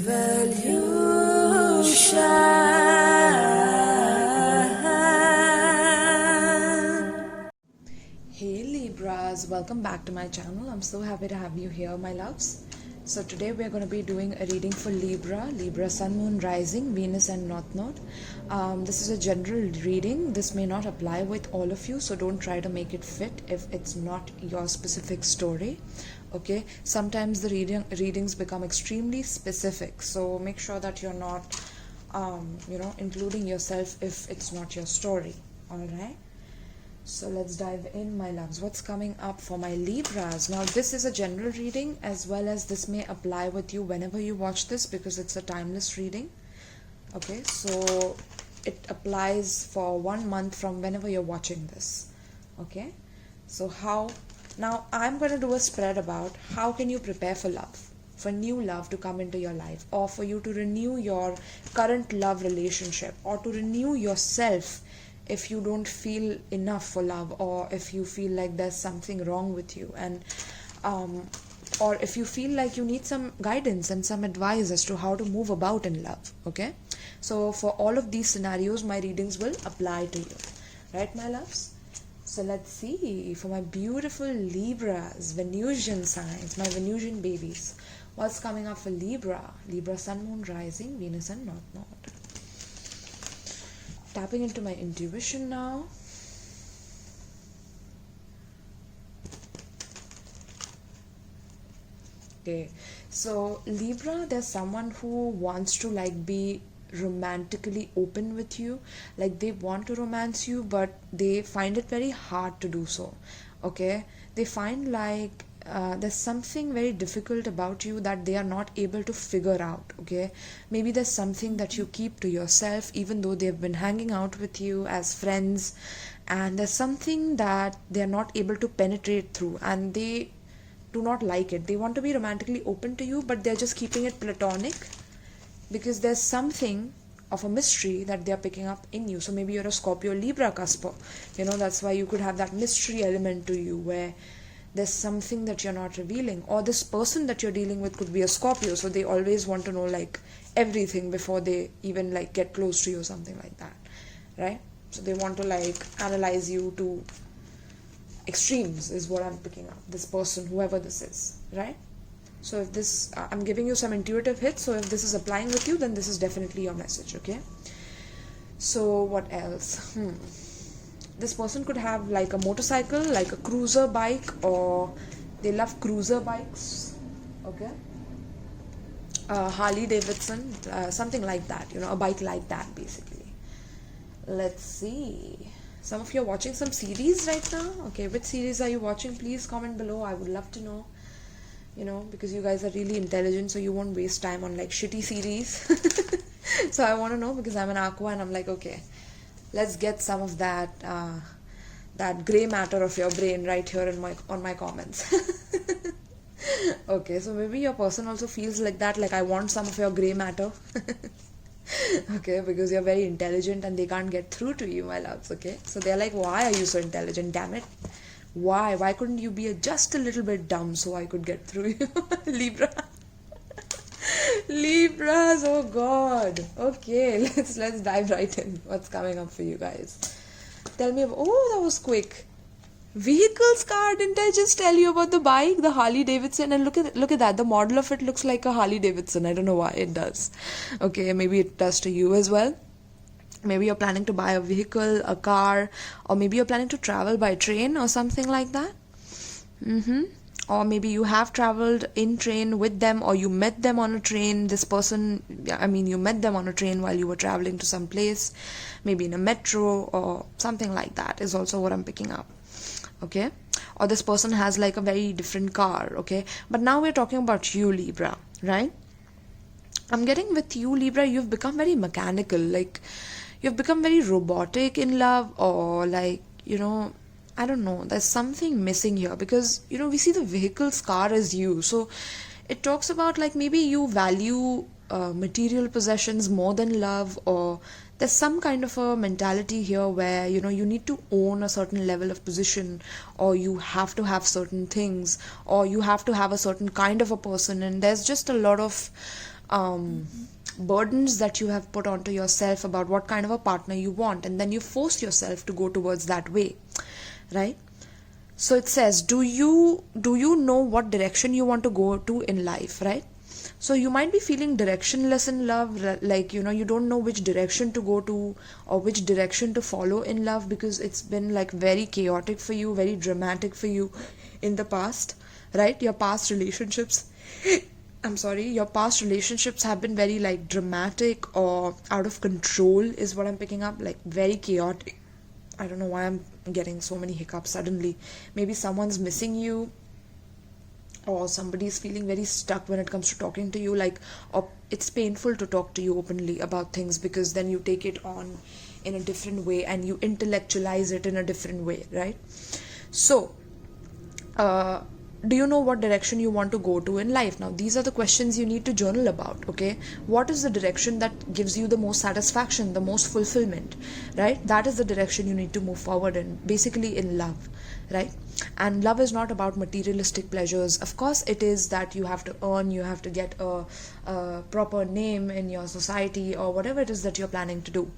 Hey Libras, welcome back to my channel. I'm so happy to have you here, my loves. So today we are going to be doing a reading for Libra, Sun, Moon, Rising, Venus and North Node. This is a general reading. This may not apply with all of you, so don't try to make it fit if it's not your specific story. Okay, sometimes the readings become extremely specific, so make sure that you're not including yourself if it's not your story. All right, so let's dive in, my loves. What's coming up for my Libras? Now this is a general reading, as well as this may apply with you whenever you watch this, because it's a timeless reading. Okay, so it applies for 1 month from whenever you're watching this. Okay, so now I'm going to do a spread about how can you prepare for love, for new love to come into your life, or for you to renew your current love relationship, or to renew yourself if you don't feel enough for love, or if you feel like there's something wrong with you, and or if you feel like you need some guidance and some advice as to how to move about in love. Okay, so for all of these scenarios my readings will apply to you, right, my loves? So let's see, for my beautiful Libras, Venusian signs, my Venusian babies, what's coming up for Libra, Sun, Moon, Rising, Venus and North Node. Tapping into my intuition now. Okay, so Libra, there's someone who wants to be romantically open with you, like they want to romance you, but they find it very hard to do so. Okay, they find there's something very difficult about you that they are not able to figure out. Okay, maybe there's something that you keep to yourself even though they've been hanging out with you as friends, and there's something that they're not able to penetrate through, and they do not like it. They want to be romantically open to you, but they're just keeping it platonic because there's something of a mystery that they're picking up in you. So maybe you're a Scorpio Libra cusper, that's why you could have that mystery element to you where there's something that you're not revealing. Or this person that you're dealing with could be a Scorpio, so they always want to know everything before they even get close to you or something like that, right? So they want to analyze you to extremes is what I'm picking up. This person, whoever this is, right? So if this, I'm giving you some intuitive hits, so if this is applying with you, then this is definitely your message, okay? So what else? This person could have a motorcycle, a cruiser bike, or they love cruiser bikes, okay? Harley Davidson, something like that, a bike like that basically. Let's see. Some of you are watching some series right now. Okay, which series are you watching? Please comment below. I would love to know. Because you guys are really intelligent, so you won't waste time on shitty series. So I want to know, because I'm an aqua and I'm okay, let's get some of that that gray matter of your brain right here on my comments. Okay, so maybe your person also feels like that, I want some of your gray matter. Okay, because you're very intelligent and they can't get through to you, my loves. Okay, so they're why are you so intelligent, damn it? Why couldn't you be just a little bit dumb so I could get through you? Libra. Libras, oh god. Okay, let's dive right in. What's coming up for you guys? Tell me that was quick. Vehicles card, didn't I just tell you about the bike, the Harley Davidson? And look at that, the model of it looks like a Harley Davidson. I don't know why it does. Okay, maybe it does to you as well. Maybe you're planning to buy a vehicle, a car, or maybe you're planning to travel by train or something like that. Or maybe you have traveled in train with them, or you met them on a train. This person, you met them on a train while you were traveling to some place, maybe in a metro or something like that is also what I'm picking up. Okay, or this person has a very different car. Okay, but now we're talking about you, Libra, right? I'm getting with you, Libra, you've become very mechanical, you've become very robotic in love, or I don't know, there's something missing here, because we see the vehicle's car as you, so it talks about maybe you value material possessions more than love, or there's some kind of a mentality here where you need to own a certain level of position, or you have to have certain things, or you have to have a certain kind of a person, and there's just a lot of burdens that you have put onto yourself about what kind of a partner you want, and then you force yourself to go towards that way, right? So it says, do you know what direction you want to go to in life, right? So you might be feeling directionless in love, like, you don't know which direction to go to or which direction to follow in love, because it's been like very chaotic for you, very dramatic for you in the past, right? Your past relationships your past relationships have been very like dramatic or out of control is what I'm picking up, like very chaotic. I don't know why I'm getting so many hiccups suddenly. Maybe someone's missing you, or somebody's feeling very stuck when it comes to talking to you, like, or it's painful to talk to you openly about things, because then you take it on in a different way and you intellectualize it in a different way, right? So do you know what direction you want to go to in life? Now, these are the questions you need to journal about, okay? What is the direction that gives you the most satisfaction, the most fulfillment, right? That is the direction you need to move forward in, basically in love, right? And love is not about materialistic pleasures. Of course, it is that you have to earn, you have to get a proper name in your society, or whatever it is that you're planning to do,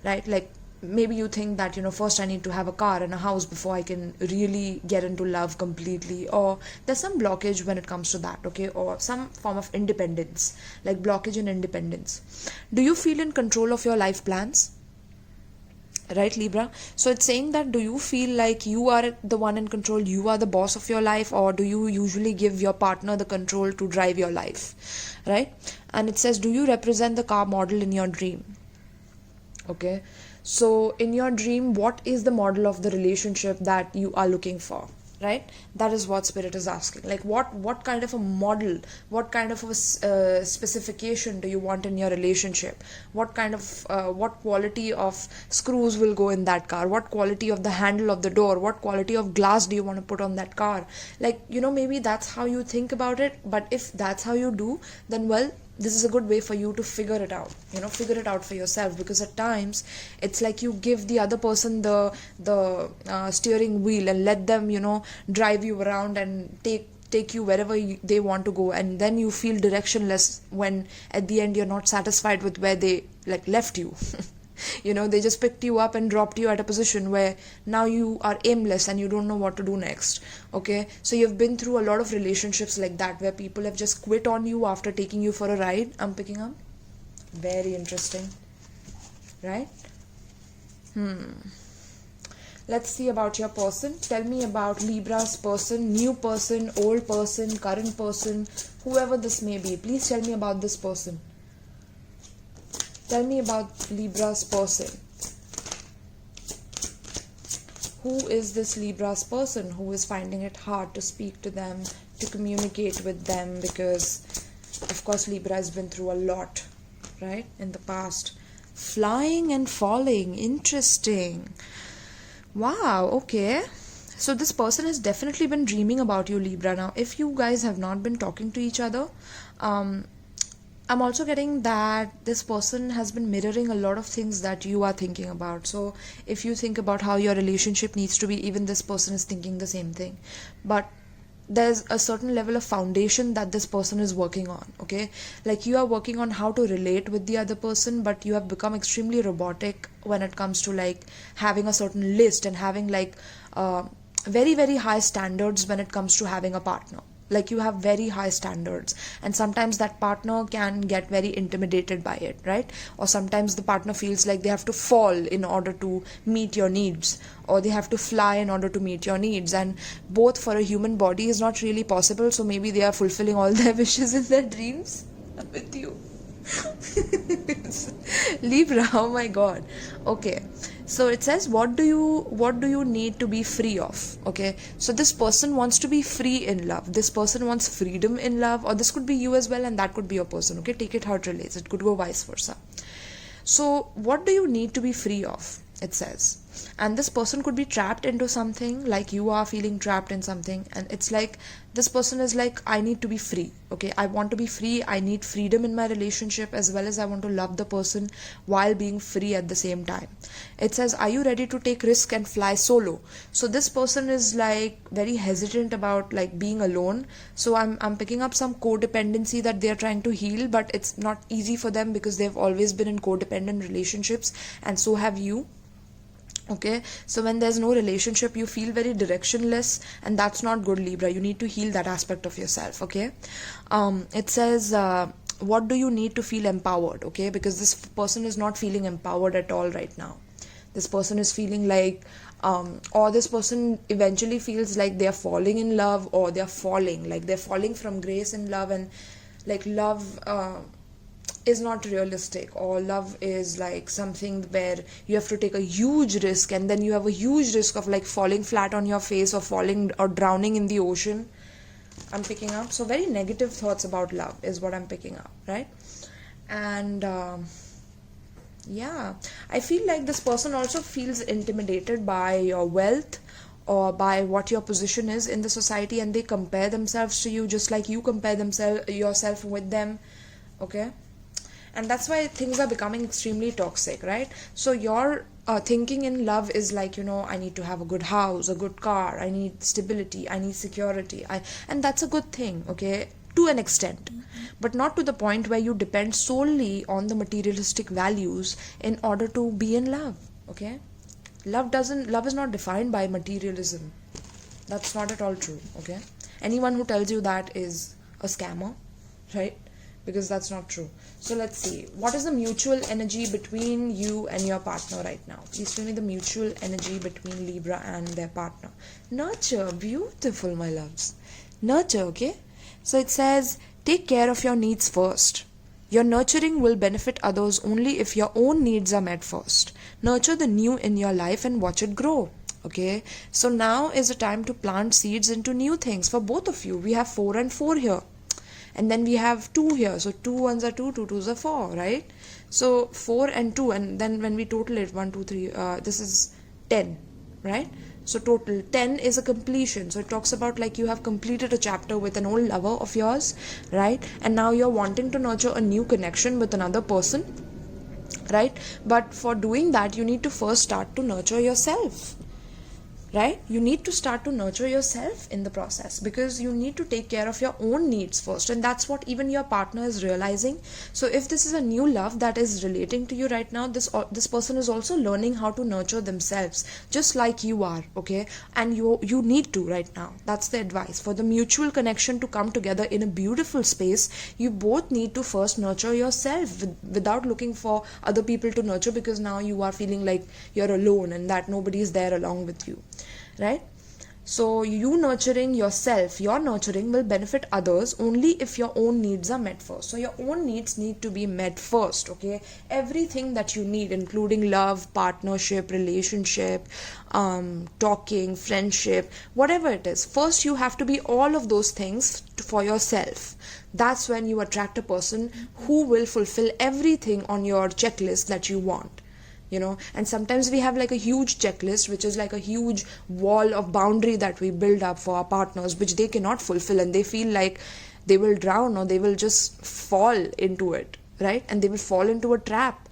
right? Like, maybe you think that, first I need to have a car and a house before I can really get into love completely, or there's some blockage when it comes to that, okay? Or some form of independence, like blockage in independence. Do you feel in control of your life plans? Right, Libra? So it's saying that, do you feel like you are the one in control, you are the boss of your life, or do you usually give your partner the control to drive your life, right? And it says, do you represent the car model in your dream? Okay, so in your dream, what is the model of the relationship that you are looking for, right? That is what Spirit is asking. Like, what kind of a model, what kind of a specification do you want in your relationship? What kind of what quality of screws will go in that car? What quality of the handle of the door? What quality of glass do you want to put on that car? Like, maybe that's how you think about it. But if that's how you do, then, well, this is a good way for you to figure it out, figure it out for yourself, because at times it's like you give the other person the steering wheel and let them, drive you around and take you wherever they want to go, and then you feel directionless when at the end you're not satisfied with where they like left you. They just picked you up and dropped you at a position where now you are aimless and you don't know what to do next, okay? So you've been through a lot of relationships like that, where people have just quit on you after taking you for a ride. I'm picking up. Very interesting, right? Let's see about your person. Tell me about Libra's person, new person, old person, current person, whoever this may be. Please tell me about this person. Tell me about Libra's person. Who is this Libra's person who is finding it hard to speak to them, to communicate with them? Because, of course, Libra has been through a lot, right, in the past. Flying and falling. Interesting. Wow, okay. So this person has definitely been dreaming about you, Libra. Now, if you guys have not been talking to each other, I'm also getting that this person has been mirroring a lot of things that you are thinking about. So if you think about how your relationship needs to be, even this person is thinking the same thing. But there's a certain level of foundation that this person is working on, okay? Like, you are working on how to relate with the other person, but you have become extremely robotic when it comes to like having a certain list and having like very, very high standards when it comes to having a partner. Like, you have very high standards, and sometimes that partner can get very intimidated by it, right? Or sometimes the partner feels like they have to fall in order to meet your needs, or they have to fly in order to meet your needs, and both for a human body is not really possible. So maybe they are fulfilling all their wishes in their dreams with you. Libra, oh my god. Okay, so it says, what do you need to be free of? Okay, so this person wants to be free in love. This person wants freedom in love, or this could be you as well, and that could be your person. Okay, take it how it relates. It could go vice versa. So what do you need to be free of? It says, and this person could be trapped into something, like you are feeling trapped in something, and it's like this person is like, I need to be free. Okay, I want to be free, I need freedom in my relationship, as well as I want to love the person while being free at the same time. It says, are you ready to take risk and fly solo? So this person is like very hesitant about like being alone. So I'm picking up some codependency that they're trying to heal, but it's not easy for them because they've always been in codependent relationships, and so have you. Okay, so when there's no relationship, you feel very directionless, and that's not good, Libra. You need to heal that aspect of yourself. Okay, it says, what do you need to feel empowered? Okay, because this person is not feeling empowered at all right now. This person is feeling like or this person eventually feels like they're falling in love, or they're falling from grace in love, and like love is not realistic, or love is like something where you have to take a huge risk, and then you have a huge risk of like falling flat on your face, or falling or drowning in the ocean. I'm picking up so very negative thoughts about love is what I'm picking up, right? And yeah, I feel like this person also feels intimidated by your wealth, or by what your position is in the society, and they compare themselves to you just like you compare yourself with them. Okay, and that's why things are becoming extremely toxic, right? So your thinking in love is like, I need to have a good house, a good car, I need stability, I need security, and that's a good thing, okay, to an extent, but not to the point where you depend solely on the materialistic values in order to be in love. Okay, love is not defined by materialism. That's not at all true. Okay, anyone who tells you that is a scammer, right? Because that's not true. So let's see, what is the mutual energy between you and your partner right now? Please tell me the mutual energy between Libra and their partner. Nurture. Beautiful, my loves. Nurture. Okay, so it says, take care of your needs first. Your nurturing will benefit others only if your own needs are met first. Nurture the new in your life and watch it grow. Okay, so now is the time to plant seeds into new things for both of you. We have 4 and 4 here, and then we have 2 here, so 2 ones are 2, 2 twos are 4, right? So 4 and 2, and then when we total it, 1 2 3, this is 10, right? So total 10 is a completion. So it talks about like you have completed a chapter with an old lover of yours, right? And now you're wanting to nurture a new connection with another person, right? But for doing that, you need to first start to nurture yourself, right? You need to start to nurture yourself in the process, because you need to take care of your own needs first, and that's what even your partner is realizing. So if this is a new love that is relating to you right now, this person is also learning how to nurture themselves just like you are. Okay, and you need to right now. That's the advice. For the mutual connection to come together in a beautiful space, you both need to first nurture yourself without looking for other people to nurture, because now you are feeling like you're alone and that nobody is there along with you, right? So you nurturing yourself, your nurturing will benefit others only if your own needs are met first. So your own needs need to be met first. Okay, everything that you need, including love, partnership, relationship, talking, friendship, whatever it is, first you have to be all of those things for yourself. That's when you attract a person who will fulfill everything on your checklist that you want. And sometimes we have like a huge checklist, which is like a huge wall of boundary that we build up for our partners, which they cannot fulfill, and they feel like they will drown, or they will just fall into it, right? And they will fall into a trap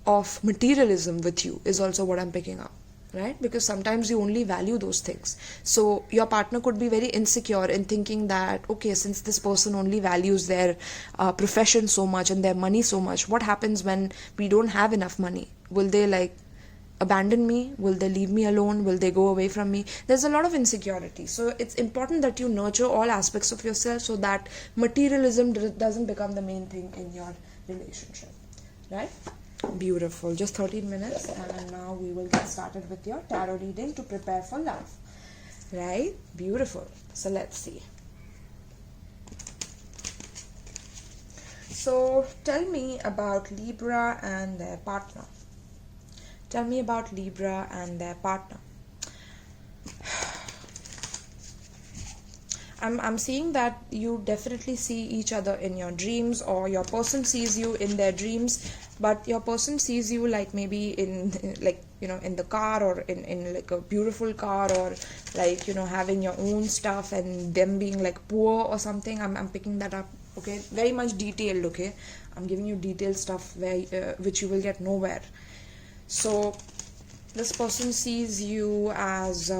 of materialism with you, is also what I'm picking up, right? Because sometimes you only value those things. So your partner could be very insecure in thinking that, okay, since this person only values their profession so much and their money so much, what happens when we don't have enough money? Will they like abandon me? Will they leave me alone? Will they go away from me? There's a lot of insecurity. So it's important that you nurture all aspects of yourself, so that materialism doesn't become the main thing in your relationship, right? Beautiful. Just 13 minutes, and now we will get started with your tarot reading to prepare for love, right? Beautiful. So let's see. So tell me about Libra and their partner. Tell me about Libra and their partner. I'm seeing that you definitely see each other in your dreams, or your person sees you in their dreams, but your person sees you like maybe in like in the car, or in like a beautiful car, or like having your own stuff and them being like poor or something. I'm picking that up. Okay, very much detailed. Okay, I'm giving you detailed stuff which you will get nowhere. So this person sees you as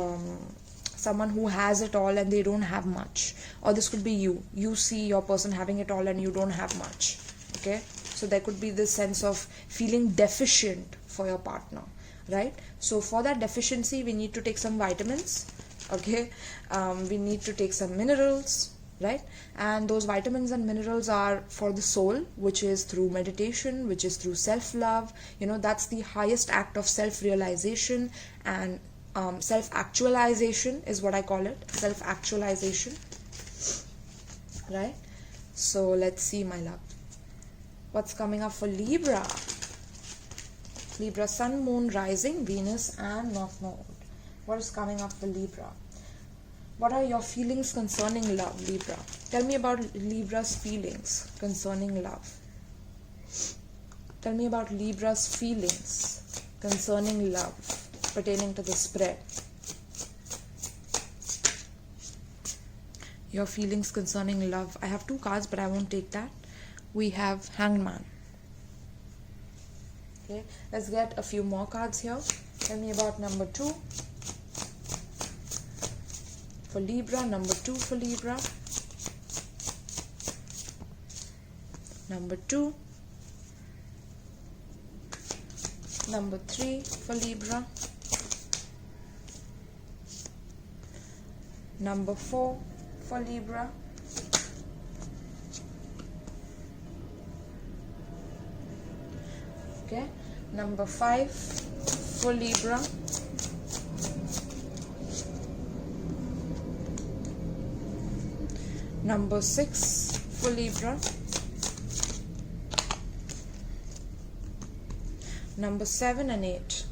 someone who has it all and they don't have much, or this could be you see your person having it all and you don't have much. Okay, so there could be this sense of feeling deficient for your partner, right? So for that deficiency, we need to take some vitamins. Okay, we need to take some minerals, right? And those vitamins and minerals are for the soul, which is through meditation, which is through self-love. That's the highest act of self-realization, and self-actualization is what I call it. Self-actualization, right? So let's see, my love, what's coming up for Libra. Libra, Sun, Moon, Rising, Venus and North Node. What is coming up for Libra? What are your feelings concerning love, Libra? Tell me about Libra's feelings concerning love. Tell me about Libra's feelings concerning love pertaining to the spread. Your feelings concerning love. I have 2 cards, but I won't take that. We have Hanged Man. Okay, let's get a few more cards here. Tell me about number 2 for Libra. Number 2 for Libra. Number 2. Number 3 for Libra. Number 4 for Libra. Okay, number 5 for Libra. Number 6 for Libra. Number 7 and 8.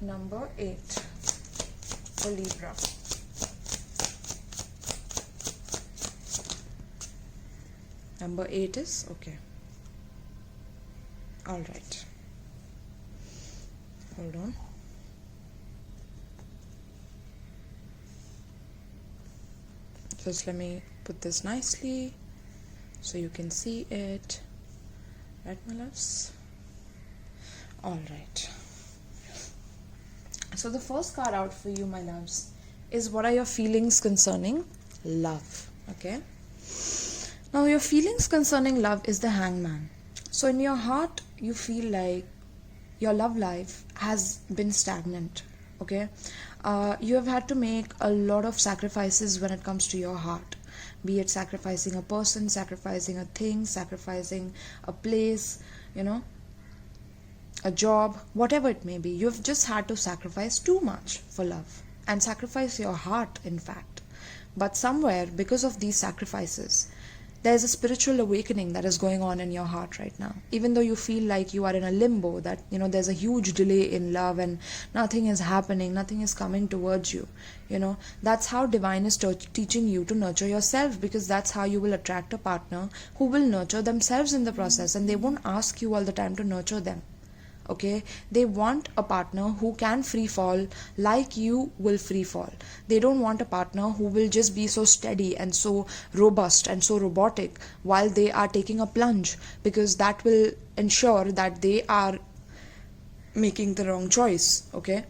Number 8 for Libra. Number 8 is okay. All right. Hold on. Just let me put this nicely so you can see it. Right, my loves? All right. So the first card out for you, my loves, is what are your feelings concerning love? Okay. Now your feelings concerning love is the Hangman. So in your heart, you feel like your love life has been stagnant. Okay. You have had to make a lot of sacrifices when it comes to your heart, be it sacrificing a person, sacrificing a thing, sacrificing a place, a job, whatever it may be. You've just had to sacrifice too much for love, and sacrifice your heart, in fact. But somewhere, because of these sacrifices, there's a spiritual awakening that is going on in your heart right now. Even though you feel like you are in a limbo, that there's a huge delay in love and nothing is happening, nothing is coming towards you. That's how divine is teaching you to nurture yourself, because that's how you will attract a partner who will nurture themselves in the process, and they won't ask you all the time to nurture them. Okay, they want a partner who can free fall like you will free fall. They don't want a partner who will just be so steady and so robust and so robotic while they are taking a plunge, because that will ensure that they are making the wrong choice. Okay,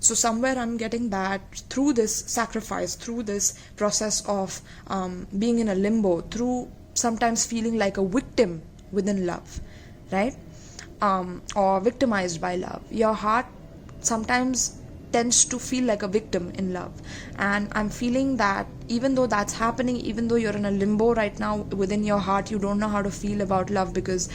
so somewhere I'm getting that through this sacrifice, through this process of being in a limbo, through sometimes feeling like a victim within love, right? Or victimized by love. Your heart sometimes tends to feel like a victim in love, and I'm feeling that even though that's happening, even though you're in a limbo right now within your heart, you don't know how to feel about love, because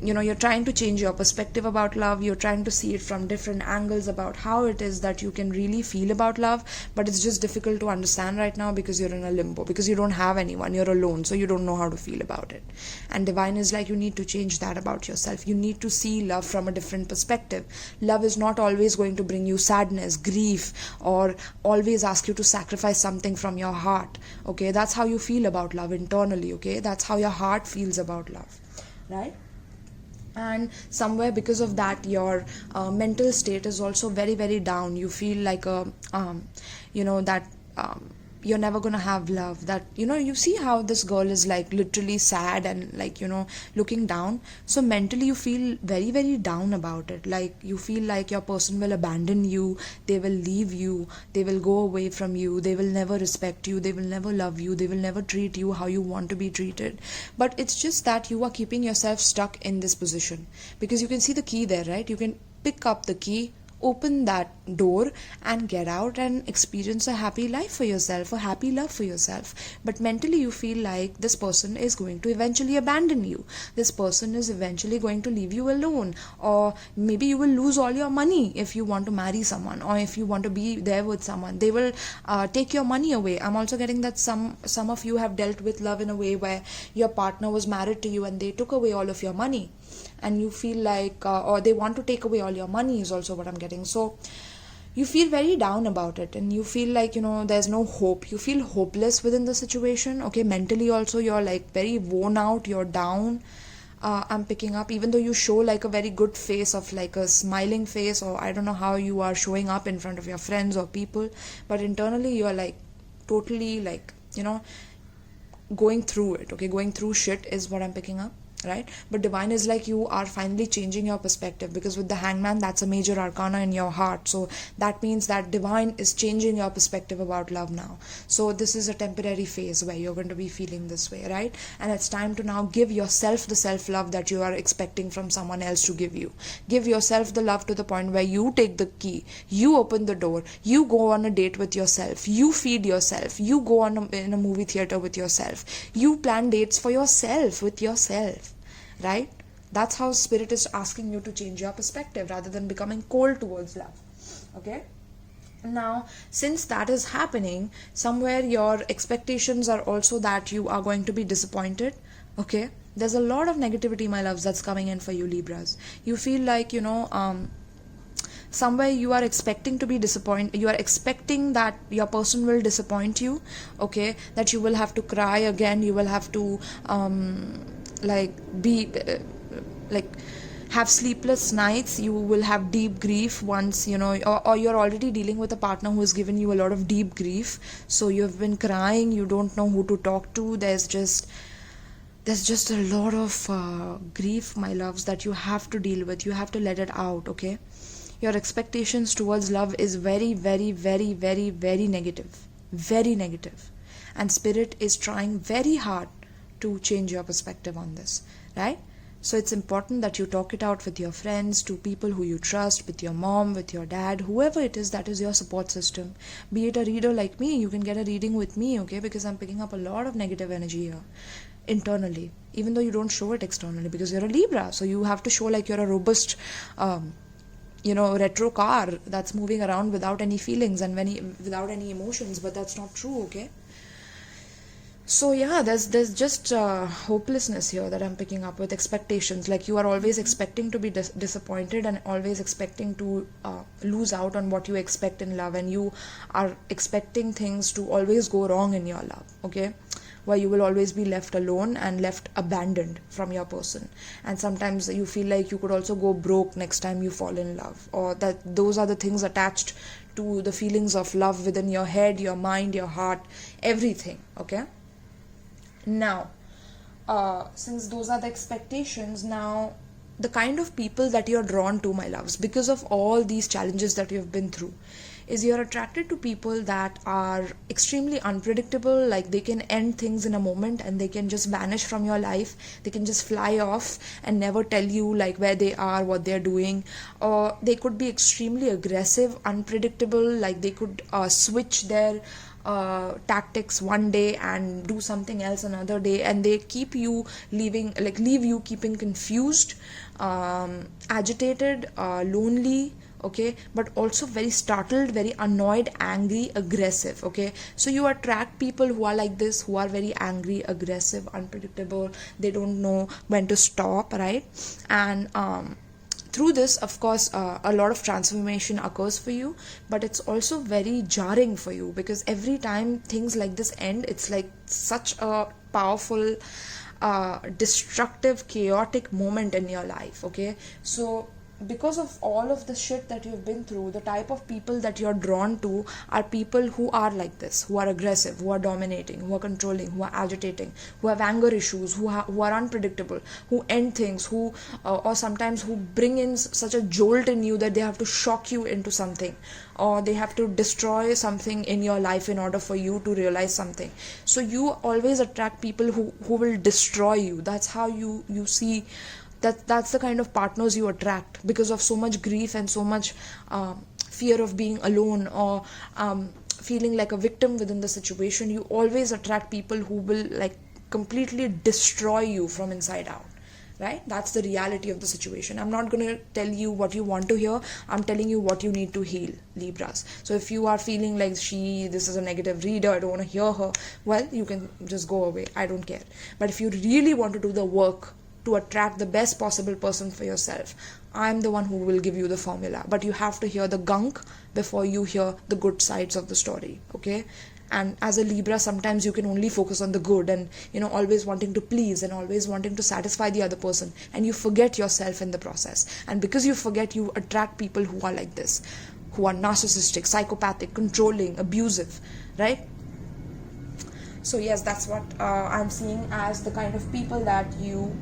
you're trying to change your perspective about love. You're trying to see it from different angles about how it is that you can really feel about love, but it's just difficult to understand right now because you're in a limbo, because you don't have anyone, you're alone, so you don't know how to feel about it. And divine is like, you need to change that about yourself. You need to see love from a different perspective. Love is not always going to bring you sadness, grief, or always ask you to sacrifice something from your heart. Okay, that's how you feel about love internally. Okay, that's how your heart feels about love, right? And somewhere because of that, your mental state is also very, very down. You feel like that you're never gonna have love. That you see how this girl is like literally sad and like looking down. So mentally you feel very, very down about it. Like you feel like your person will abandon you, they will leave you, they will go away from you, they will never respect you, they will never love you, they will never treat you how you want to be treated. But it's just that you are keeping yourself stuck in this position, because you can see the key there, right? You can pick up the key, open that door and get out and experience a happy life for yourself, a happy love for yourself. But mentally you feel like this person is going to eventually abandon you, this person is eventually going to leave you alone, or maybe you will lose all your money if you want to marry someone, or if you want to be there with someone, they will take your money away. I'm also getting that some of you have dealt with love in a way where your partner was married to you and they took away all of your money, and you feel like or they want to take away all your money is also what I'm getting. So you feel very down about it, and you feel like there's no hope. You feel hopeless within the situation. Okay, mentally also you're like very worn out, you're down. I'm picking up, even though you show like a very good face of like a smiling face, or I don't know how you are showing up in front of your friends or people, but internally you're like totally like going through it. Okay, going through shit is what I'm picking up, right? But divine is like, you are finally changing your perspective, because with the hangman, that's a major arcana in your heart. So that means that divine is changing your perspective about love now. So this is a temporary phase where you're going to be feeling this way, right? And it's time to now give yourself the self-love that you are expecting from someone else to give you. Give yourself the love to the point where you take the key, you open the door, you go on a date with yourself, you feed yourself, you go in a movie theater with yourself, you plan dates for yourself with yourself, right? That's how spirit is asking you to change your perspective rather than becoming cold towards love. Okay, now since that is happening, somewhere your expectations are also that you are going to be disappointed. Okay, there's a lot of negativity, my loves, that's coming in for you Libras. You feel like somewhere you are expecting to be disappointed. You are expecting that your person will disappoint you. Okay, that you will have to cry again, you will have to have sleepless nights, you will have deep grief once or you're already dealing with a partner who has given you a lot of deep grief, so you've been crying, you don't know who to talk to. There's just a lot of grief, my loves, that you have to deal with. You have to let it out. Okay, your expectations towards love is very, very, very, very, very negative, very negative, and spirit is trying very hard to change your perspective on this, right? So it's important that you talk it out with your friends, to people who you trust, with your mom, with your dad, whoever it is that is your support system. Be it a reader like me, you can get a reading with me, okay? Because I'm picking up a lot of negative energy here internally, even though you don't show it externally, because you're a Libra, so you have to show like you're a robust retro car that's moving around without any feelings and without any emotions, but that's not true. Okay, so yeah, there's just hopelessness here that I'm picking up with expectations. Like you are always expecting to be disappointed, and always expecting to lose out on what you expect in love, and you are expecting things to always go wrong in your love. Okay, where you will always be left alone and left abandoned from your person. And sometimes you feel like you could also go broke next time you fall in love, or that those are the things attached to the feelings of love within your head, your mind, your heart, everything. Okay, now since those are the expectations, now the kind of people that you're drawn to, my loves, because of all these challenges that you've been through, is you're attracted to people that are extremely unpredictable. Like they can end things in a moment and they can just vanish from your life. They can just fly off and never tell you like where they are, what they're doing. Or they could be extremely aggressive, unpredictable. Like they could switch their tactics one day and do something else another day, and they keep you leave you keeping confused, agitated, lonely, okay, but also very startled, very annoyed, angry, aggressive. Okay, so you attract people who are like this, who are very angry, aggressive, unpredictable. They don't know when to stop, right? And through this, of course, a lot of transformation occurs for you, but it's also very jarring for you, because every time things like this end, it's like such a powerful, destructive, chaotic moment in your life. Okay, so because of all of the shit that you've been through, the type of people that you're drawn to are people who are like this, who are aggressive, who are dominating, who are controlling, who are agitating, who have anger issues, who are unpredictable, who end things, who or sometimes who bring in such a jolt in you that they have to shock you into something, or they have to destroy something in your life in order for you to realize something. So you always attract people who will destroy you. That's how you see that's the kind of partners you attract, because of so much grief and so much fear of being alone, or feeling like a victim within the situation. You always attract people who will like completely destroy you from inside out, right? That's the reality of the situation. I'm not going to tell you what you want to hear. I'm telling you what you need to heal, Libras. So if you are feeling like this is a negative reader, I don't want to hear her, well, you can just go away. I don't care. But if you really want to do the work to attract the best possible person for yourself, I'm the one who will give you the formula. But you have to hear the gunk before you hear the good sides of the story, okay? And as a Libra, sometimes you can only focus on the good, and always wanting to please and always wanting to satisfy the other person, and you forget yourself in the process. And because you forget, you attract people who are like this, who are narcissistic, psychopathic, controlling, abusive, right? So yes, that's what I'm seeing as the kind of people that you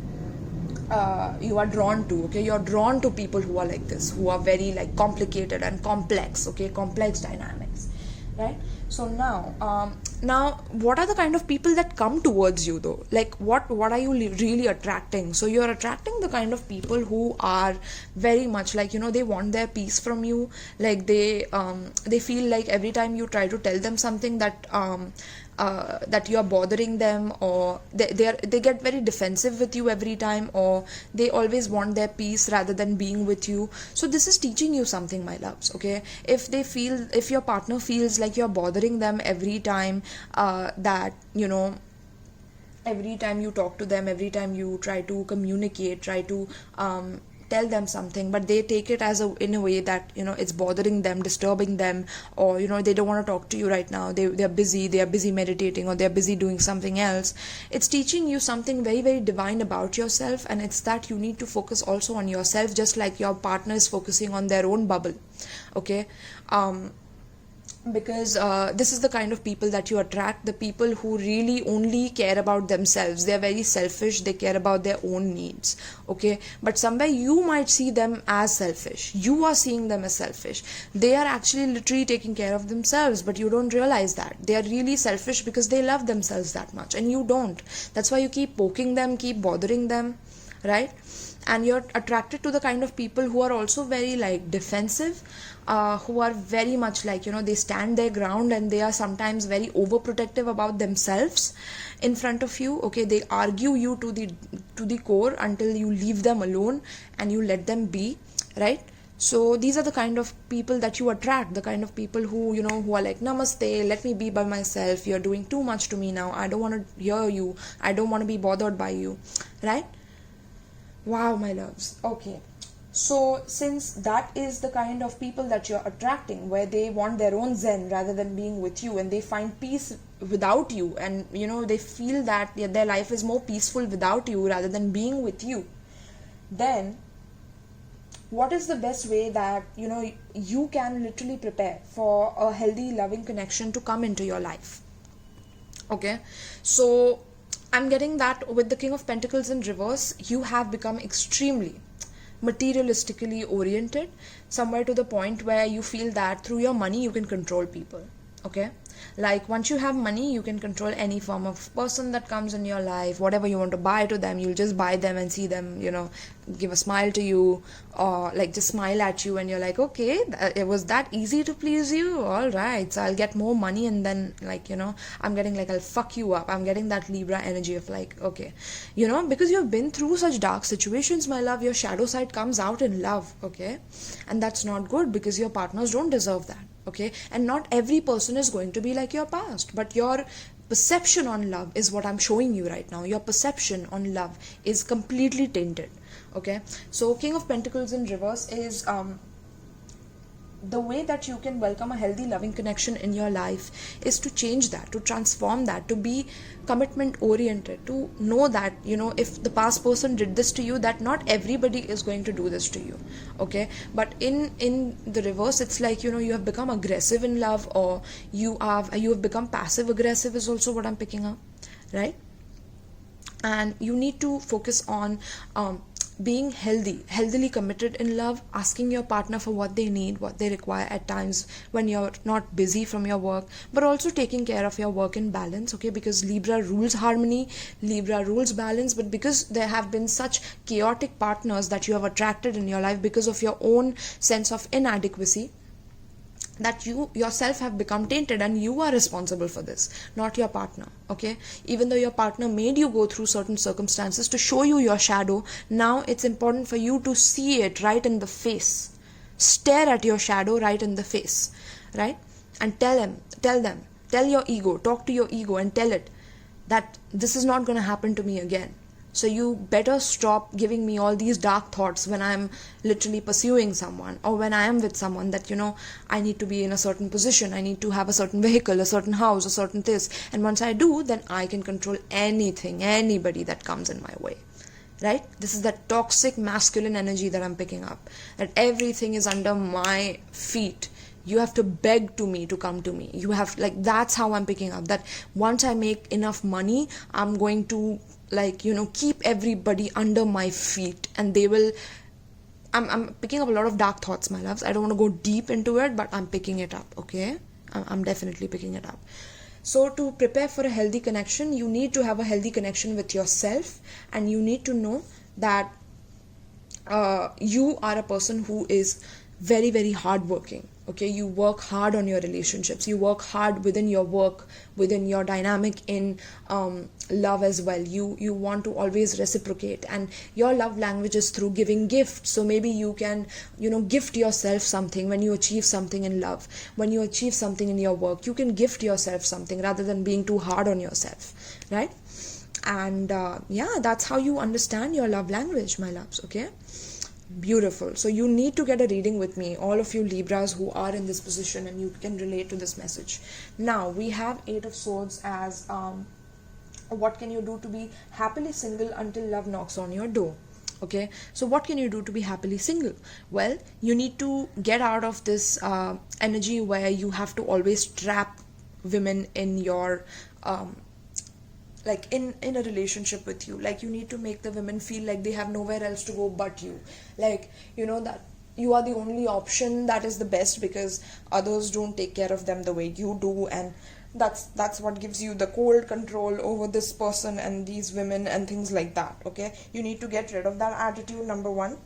are drawn to. Okay, you're drawn to people who are like this, who are very like complicated and complex. Okay, complex dynamics, right? So now what are the kind of people that come towards you though? Like what are you really attracting? So you're attracting the kind of people who are very much like, they want their peace from you. Like they feel like every time you try to tell them something that you are bothering them, or they get very defensive with you every time, or they always want their peace rather than being with you. So this is teaching you something, my loves. Okay, if your partner feels like you're bothering them every time, that every time you talk to them, every time you try to communicate, try to tell them something, but they take it in a way that it's bothering them, disturbing them, or they don't want to talk to you right now. They're busy meditating, or they're busy doing something else. It's teaching you something very, very divine about yourself, and it's that you need to focus also on yourself, just like your partner is focusing on their own bubble. Okay, because this is the kind of people that you attract, the people who really only care about themselves. They're very selfish, they care about their own needs. Okay, but somewhere you might see them as selfish, you are seeing them as selfish. They are actually literally taking care of themselves, but you don't realize that they are really selfish because they love themselves that much, and you don't. That's why you keep poking them, keep bothering them, right? And you're attracted to the kind of people who are also very like defensive, who are very much like they stand their ground, and they are sometimes very overprotective about themselves in front of you. Okay, they argue you to the core until you leave them alone and you let them be, right? So these are the kind of people that you attract, the kind of people who who are like, namaste, let me be by myself, you're doing too much to me now, I don't want to hear you, I don't want to be bothered by you, right? Wow, my loves. Okay, so since that is the kind of people that you're attracting, where they want their own zen rather than being with you, and they find peace without you, and they feel that their life is more peaceful without you rather than being with you, then what is the best way that you can literally prepare for a healthy, loving connection to come into your life? Okay, so I'm getting that with the King of Pentacles in reverse, you have become extremely, materialistically oriented, somewhere to the point where you feel that through your money you can control people. Okay, like once you have money, you can control any form of person that comes in your life. Whatever you want to buy to them, you'll just buy them and see them, give a smile to you, or like just smile at you, and you're like, okay, it was that easy to please you. All right, so I'll get more money, and then I'm getting like, I'll fuck you up. I'm getting that Libra energy of like, okay, because you've been through such dark situations, my love, your shadow side comes out in love. Okay, and that's not good, because your partners don't deserve that. Okay, and not every person is going to be like your past, but your perception on love is what I'm showing you right now. Your perception on love is completely tainted. Okay, so King of Pentacles in reverse is the way that you can welcome a healthy loving connection in your life is to change that, to transform that, to be commitment oriented, to know that if the past person did this to you, that not everybody is going to do this to you. Okay, but in the reverse, it's like you have become aggressive in love, or you have become passive aggressive is also what I'm picking up, right? And you need to focus on being healthily committed in love, asking your partner for what they need, what they require at times when you're not busy from your work, but also taking care of your work in balance. Okay, because Libra rules harmony, Libra rules balance, but because there have been such chaotic partners that you have attracted in your life because of your own sense of inadequacy, that you yourself have become tainted, and you are responsible for this, not your partner. Okay, even though your partner made you go through certain circumstances to show you your shadow, now it's important for you to see it right in the face, stare at your shadow right in the face, right? And tell your ego, talk to your ego and tell it that this is not going to happen to me again. So you better stop giving me all these dark thoughts when I'm literally pursuing someone, or when I am with someone, that I need to be in a certain position, I need to have a certain vehicle, a certain house, a certain this, and once I do, then I can control anybody that comes in my way. Right? This is that toxic masculine energy that I'm picking up, that everything is under my feet. You have to beg to me to come to me. You have, like, that's how I'm picking up, that once I make enough money, I'm going to keep everybody under my feet, and they will. I'm picking up a lot of dark thoughts, my loves. I don't want to go deep into it, but I'm picking it up. Okay, I'm definitely picking it up. So to prepare for a healthy connection, you need to have a healthy connection with yourself, and you need to know that you are a person who is very, very hardworking. Okay, you work hard on your relationships, you work hard within your work, within your dynamic in love as well. You want to always reciprocate, and your love language is through giving gifts. So maybe you can gift yourself something when you achieve something in love, when you achieve something in your work. You can gift yourself something rather than being too hard on yourself, right? And that's how you understand your love language, my loves. Okay, beautiful. So you need to get a reading with me, all of you Libras who are in this position, and you can relate to this message. Now we have 8 of Swords as what can you do to be happily single until love knocks on your door. Okay, so what can you do to be happily single? Well, you need to get out of this energy where you have to always trap women in your in a relationship with you. Like, you need to make the women feel like they have nowhere else to go but you. Like, that you are the only option that is the best, because others don't take care of them the way you do, and that's what gives you the cold control over this person and these women and things like that. Okay, you need to get rid of that attitude, number 1.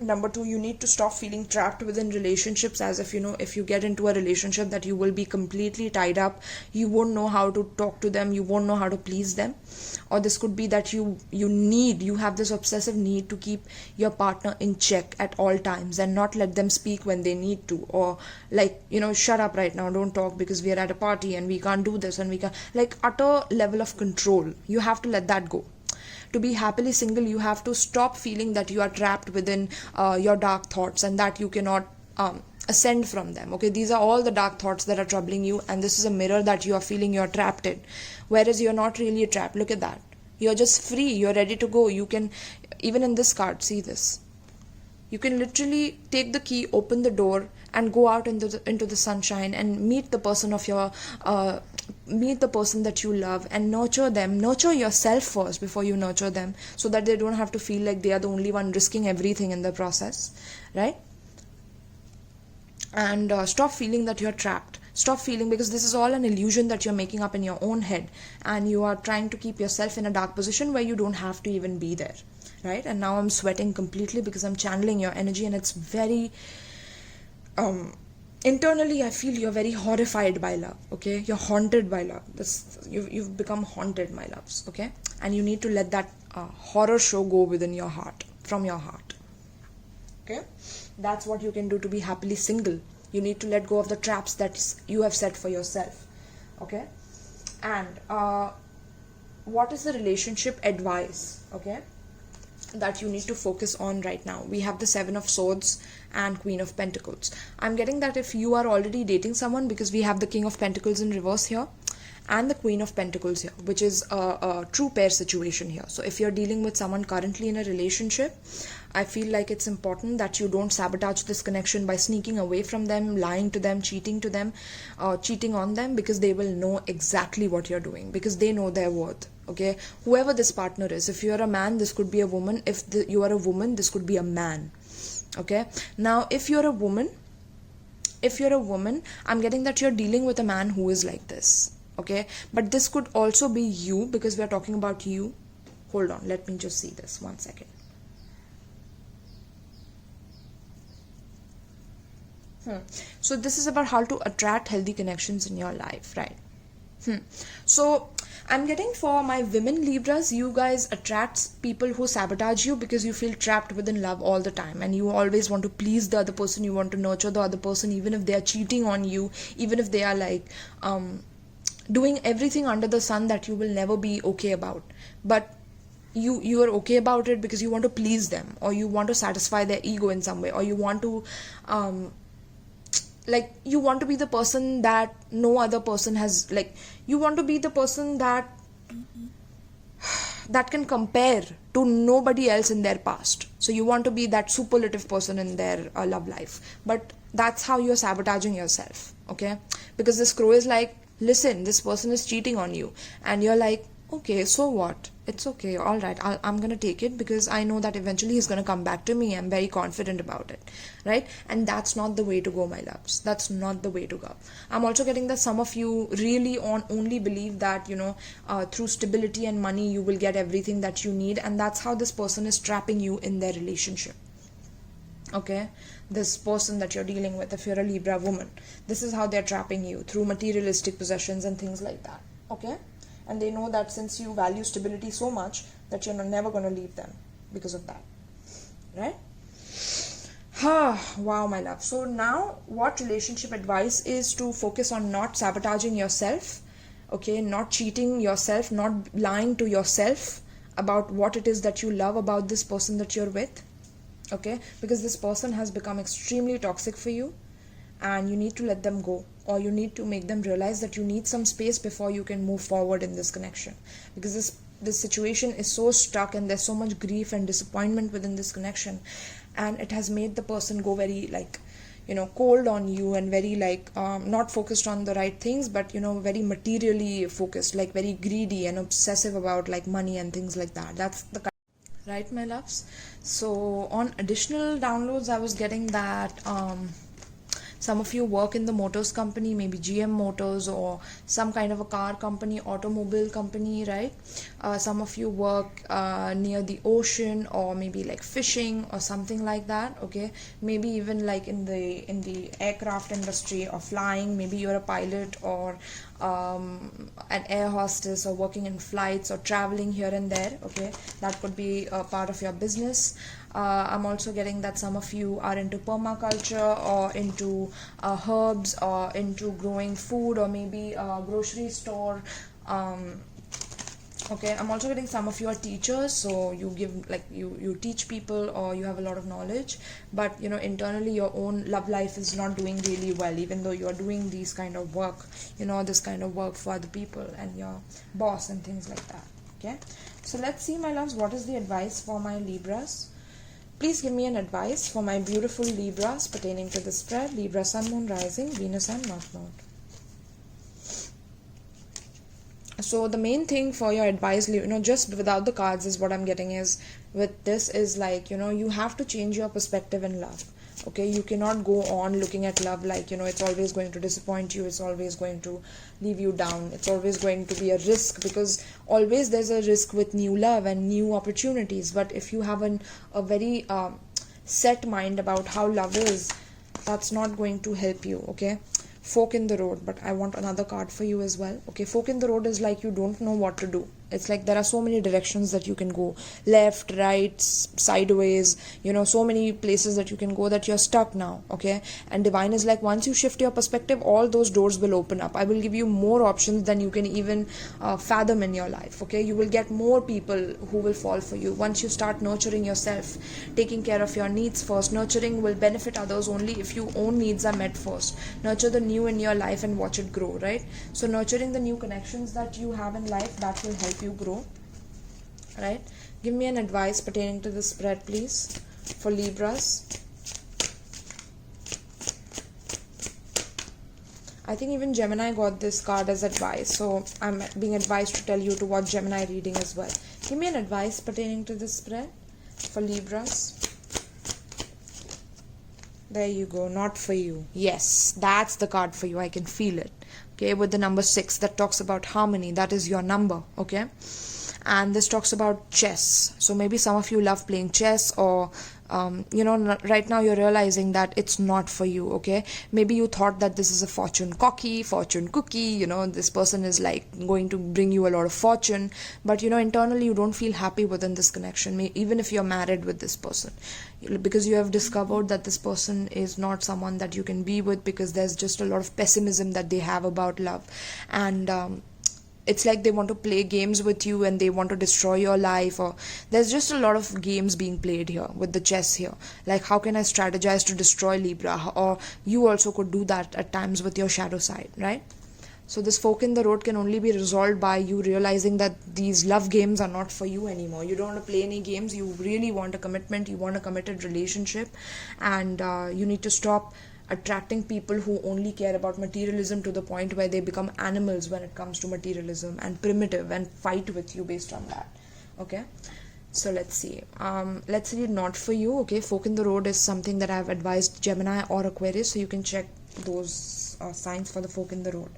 Number 2, you need to stop feeling trapped within relationships, as if if you get into a relationship that you will be completely tied up, you won't know how to talk to them, you won't know how to please them. Or this could be that you have this obsessive need to keep your partner in check at all times and not let them speak when they need to, or shut up right now, don't talk because we are at a party and we can't do this, and we can't, utter level of control. You have to let that go. To be happily single, you have to stop feeling that you are trapped within your dark thoughts and that you cannot ascend from them. Okay, these are all the dark thoughts that are troubling you, and this is a mirror that you are feeling you're trapped in, whereas you're not really trapped. Look at that. You're just free. You're ready to go. You can, even in this card, see this. You can literally take the key, open the door, and go out into the sunshine and meet the person of your meet the person that you love and nurture them. Nurture yourself first before you nurture them, so that they don't have to feel like they are the only one risking everything in the process, right? And stop feeling that you're trapped. Stop feeling, because this is all an illusion that you're making up in your own head, and you are trying to keep yourself in a dark position where you don't have to even be there, right? And now I'm sweating completely because I'm channeling your energy, and it's very internally I feel you're very horrified by love, okay? You're haunted by love. You've become haunted, my loves, okay? And you need to let that horror show go within your heart, from your heart, okay? That's what you can do to be happily single. You need to let go of the traps that you have set for yourself, okay? And what is the relationship advice, okay, that you need to focus on right now? We have the Seven of Swords and Queen of Pentacles. I'm getting that if you are already dating someone, because we have the King of Pentacles in reverse here and the Queen of Pentacles here, which is a true pair situation here. So if you're dealing with someone currently in a relationship, I feel like it's important that you don't sabotage this connection by sneaking away from them, lying to them, cheating on them, because they will know exactly what you're doing, because they know their worth, okay? Whoever this partner is, if you're a man, this could be a woman. If you are a woman, this could be a man, okay? Now, if you're a woman, I'm getting that you're dealing with a man who is like this, okay? But this could also be you, because we are talking about you. Hold on, let me just see this 1 second. So this is about how to attract healthy connections in your life, right? So I'm getting, for my women Libras, you guys attract people who sabotage you because you feel trapped within love all the time, and you always want to please the other person. You want to nurture the other person, even if they are cheating on you, even if they are like doing everything under the sun that you will never be okay about. But you are okay about it because you want to please them, or you want to satisfy their ego in some way, or you want to like, you want to be the person that no other person has, like, you want to be the person that can compare to nobody else in their past. So you want to be that superlative person in their love life. But that's how you're sabotaging yourself, okay? Because this crow is like, listen, this person is cheating on you, and you're like, okay, so what? It's okay, all right, I'm gonna take it, because I know that eventually he's gonna come back to me. I'm very confident about it, right? And that's not the way to go, my loves. That's not the way to go. I'm also getting that some of you really only believe that, you know, through stability and money you will get everything that you need, and that's how this person is trapping you in their relationship, okay? This person that you're dealing with, if you're a Libra woman, this is how they're trapping you, through materialistic possessions and things like that, okay? And they know that since you value stability so much, that you're never going to leave them because of that, right? Wow, my love. So now, what relationship advice is to focus on not sabotaging yourself, okay? Not cheating yourself, not lying to yourself about what it is that you love about this person that you're with, okay? Because this person has become extremely toxic for you, and you need to let them go, or you need to make them realize that you need some space before you can move forward in this connection, because this situation is so stuck, and there's so much grief and disappointment within this connection, and it has made the person go very, like, you know, cold on you, and very like not focused on the right things, but, you know, very materially focused, like very greedy and obsessive about like money and things like that. That's the kind, right, my loves? So on additional downloads, I was getting that some of you work in the motors company, maybe GM Motors, or some kind of a car company, automobile company, right? Some of you work near the ocean, or maybe like fishing or something like that, okay? Maybe even like in the aircraft industry, or flying. Maybe you're a pilot, or an air hostess, or working in flights, or traveling here and there, okay? That could be a part of your business. I'm also getting that some of you are into permaculture, or into herbs, or into growing food, or maybe a grocery store. Okay, I'm also getting some of you are teachers, so you give, like, you teach people, or you have a lot of knowledge, but, you know, internally your own love life is not doing really well, even though you are doing these kind of work, you know, this kind of work for other people and your boss and things like that, okay? So let's see, my loves, what is the advice for my Libras? Please give me an advice for my beautiful Libras pertaining to the spread. Libra, Sun, Moon, Rising, Venus and North Node. Right, my loves. So on additional downloads, I was getting that some of you work in the motors company, maybe GM Motors, or some kind of a car company, automobile company, right? Some of you work near the ocean, or maybe like fishing, or something like that, okay? Maybe even like in the aircraft industry, or flying. Maybe you're a pilot, or working in flights, or traveling here and there, okay? That could be a part of your business. I'm also getting that some of you are into permaculture, or into growing food, or maybe a grocery store. So the main thing for your advice, just without the cards, is what I'm getting is with this is like, you have to change your perspective in love. Okay, you cannot go on looking at love like, it's always going to disappoint you, it's always going to leave you down, it's always going to be a risk, because always there's a risk with new love and new opportunities. But if you have a very set mind about how love is, that's not going to help you. Okay, fork in the road. But I want another card for you as well. Okay, fork in the road is like you don't know what to do. It's like there are so many directions that you can go, left, right, sideways, so many places that you can go that you're stuck now. Okay, and divine is like, once you shift your perspective, all those doors will open up. I will give you more options than you can even fathom in your life. Okay, you will get more people who will fall for you once you start nurturing yourself, taking care of your needs first. Nurturing will benefit others only if your own needs are met first. Nurture the new in your life and watch it grow, right? So nurturing the new connections that you have in life, that will help you grow, right? Give me an advice pertaining to the spread, please, for Libras. I think even Gemini got this card as advice, so I'm being advised to tell you to watch Gemini reading as well. Give me an advice pertaining to this spread for Libras. There you go, not for you. Yes, that's the card for you. I can feel it. Okay, with the number 6, that talks about harmony. That is your number. Okay, and this talks about chess. So maybe some of you love playing chess, or right now you're realizing that it's not for you. Okay, maybe you thought that this is a fortune cookie, this person is like going to bring you a lot of fortune, but internally you don't feel happy within this connection, even if you're married with this person, because you have discovered that this person is not someone that you can be with, because there's just a lot of pessimism that they have about love. And it's like they want to play games with you and they want to destroy your life, or there's just a lot of games being played here with the chess here. Like, how can I strategize to destroy Libra? Or you also could do that at times with your shadow side, right? So this fork in the road can only be resolved by you realizing that these love games are not for you anymore. You don't want to play any games. You really want a commitment. You want a committed relationship, and you need to stop attracting people who only care about materialism to the point where they become animals when it comes to materialism, and primitive, and fight with you based on that. Okay, so let's see. Let's read not for you. Okay, fork in the road is something that I've advised Gemini or Aquarius, so you can check those signs for the fork in the road.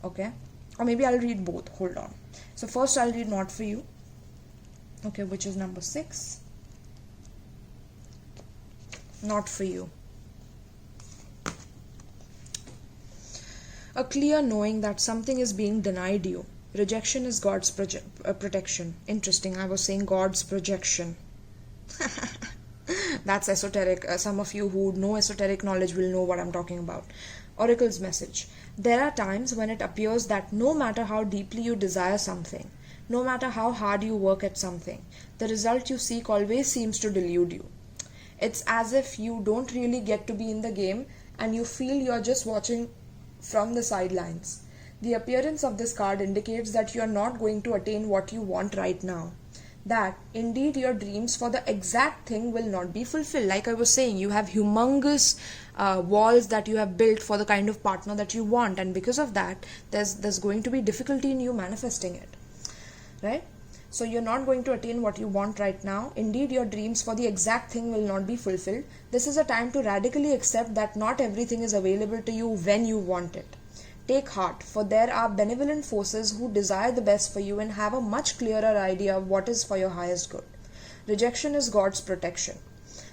Okay, or maybe I'll read both. Hold on. So first I'll read not for you. Okay, which is number 6. Not for you. A clear knowing that something is being denied you. Rejection is God's protection. Interesting, I was saying God's projection. That's esoteric. Some of you who know esoteric knowledge will know what I'm talking about. Oracle's message. There are times when it appears that no matter how deeply you desire something, no matter how hard you work at something, the result you seek always seems to delude you. It's as if you don't really get to be in the game and you feel you're just watching from the sidelines. The appearance of this card indicates that you are not going to attain what you want right now. That indeed your dreams for the exact thing will not be fulfilled. Like I was saying, you have humongous walls that you have built for the kind of partner that you want, and because of that there's going to be difficulty in you manifesting it, right? So you're not going to attain what you want right now. Indeed, your dreams for the exact thing will not be fulfilled. This is a time to radically accept that not everything is available to you when you want it. Take heart, for there are benevolent forces who desire the best for you and have a much clearer idea of what is for your highest good. Rejection is God's protection.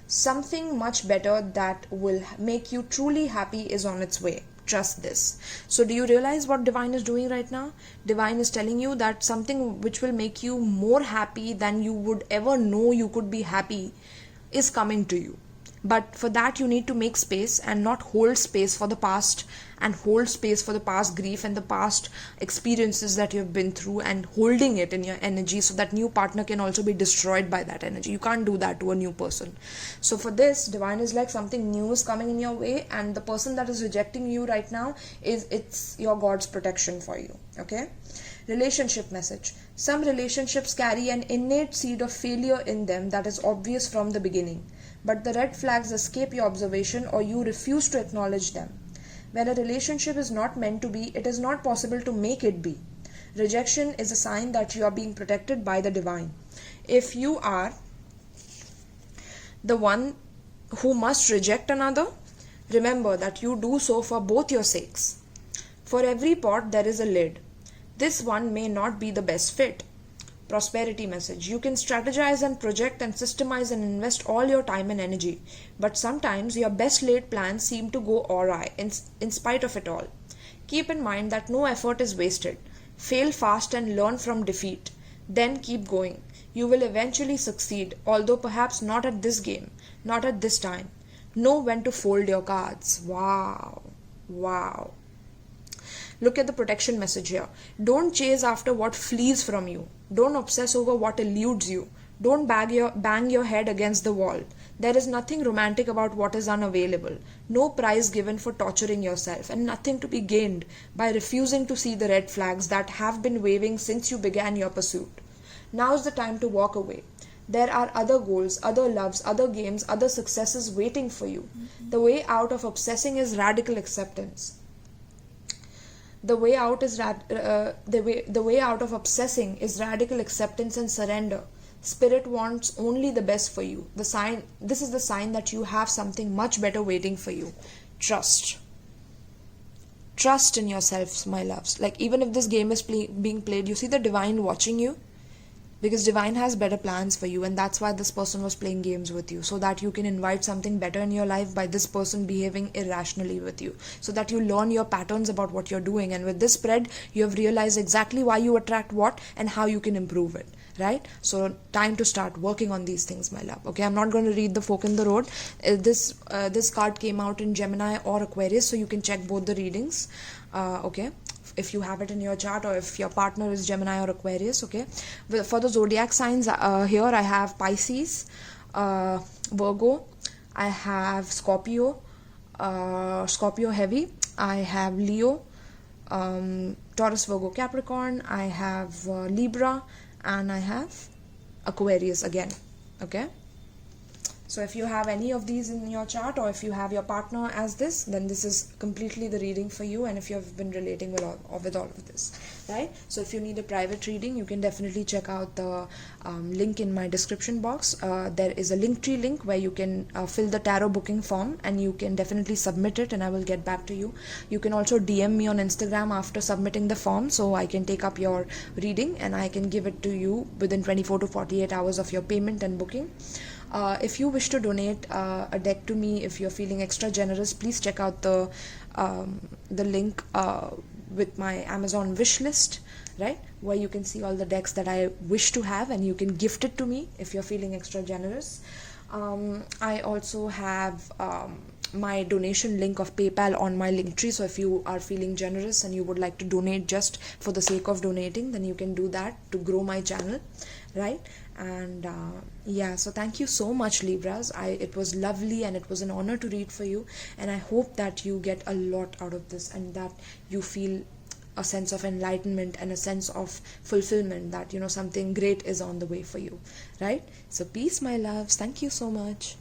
Something much better that will make you truly happy is on its way. Trust this. So do you realize what Divine is doing right now? Divine is telling you that something which will make you more happy than you would ever know you could be happy is coming to you. But for that you need to make space and not hold space for the past, and hold space for the past grief and the past experiences that you have been through, and holding it in your energy so that new partner can also be destroyed by that energy. You can't do that to a new person. So for this, Divine is like something new is coming in your way, and the person that is rejecting you right now it's your God's protection for you. Okay? Relationship message. Some relationships carry an innate seed of failure in them that is obvious from the beginning, but the red flags escape your observation or you refuse to acknowledge them. When a relationship is not meant to be, it is not possible to make it be. Rejection is a sign that you are being protected by the divine. If you are the one who must reject another, remember that you do so for both your sakes. For every pot there is a lid. This one may not be the best fit. Prosperity message. You can strategize and project and systemize and invest all your time and energy, but sometimes your best laid plans seem to go awry in spite of it all. Keep in mind that no effort is wasted. Fail fast and learn from defeat. Then keep going. You will eventually succeed, although perhaps not at this game, not at this time. Know when to fold your cards. Wow. Wow. Look at the protection message here. Don't chase after what flees from you. Don't obsess over what eludes you. Don't bang your head against the wall. There is nothing romantic about what is unavailable. No prize given for torturing yourself, and nothing to be gained by refusing to see the red flags that have been waving since you began your pursuit. Now's the time to walk away. There are other goals, other loves, other games, other successes waiting for you. The way out of obsessing is radical acceptance. The way out of obsessing is radical acceptance and surrender. Spirit wants only the best for you. This is the sign that you have something much better waiting for you. Trust. Trust in yourselves, my loves. Like, even if this game is being played, you see the divine watching you. Because divine has better plans for you, and that's why this person was playing games with you, so that you can invite something better in your life by this person behaving irrationally with you, so that you learn your patterns about what you're doing, and with this spread you have realized exactly why you attract what and how you can improve it, right? So time to start working on these things, my love. Okay, I'm not going to read the fork in the road. This card came out in Gemini or Aquarius, so you can check both the readings. Okay, if you have it in your chart, or if your partner is Gemini or Aquarius. Okay, for the zodiac signs, here I have Pisces, Virgo, I have Scorpio, Scorpio heavy, I have Leo, Taurus, Virgo, Capricorn, I have Libra, and I have Aquarius again. Okay, so if you have any of these in your chart, or if you have your partner as this, then this is completely the reading for you, and if you have been relating with all of this, right? So if you need a private reading, you can definitely check out the link in my description box. There is a Linktree link where you can fill the tarot booking form, and you can definitely submit it, and I will get back to you. You can also DM me on Instagram after submitting the form, so I can take up your reading and I can give it to you within 24 to 48 hours of your payment and booking. If you wish to donate a deck to me, if you're feeling extra generous, please check out the link with my Amazon wish list, right, where you can see all the decks that I wish to have, and you can gift it to me if you're feeling extra generous. I also have my donation link of PayPal on my Linktree, so if you are feeling generous and you would like to donate just for the sake of donating, then you can do that to grow my channel, right? And yeah, so thank you so much, Libras. It was lovely, and it was an honor to read for you, and I hope that you get a lot out of this, and that you feel a sense of enlightenment and a sense of fulfillment, that something great is on the way for you, right? So peace, my loves. Thank you so much.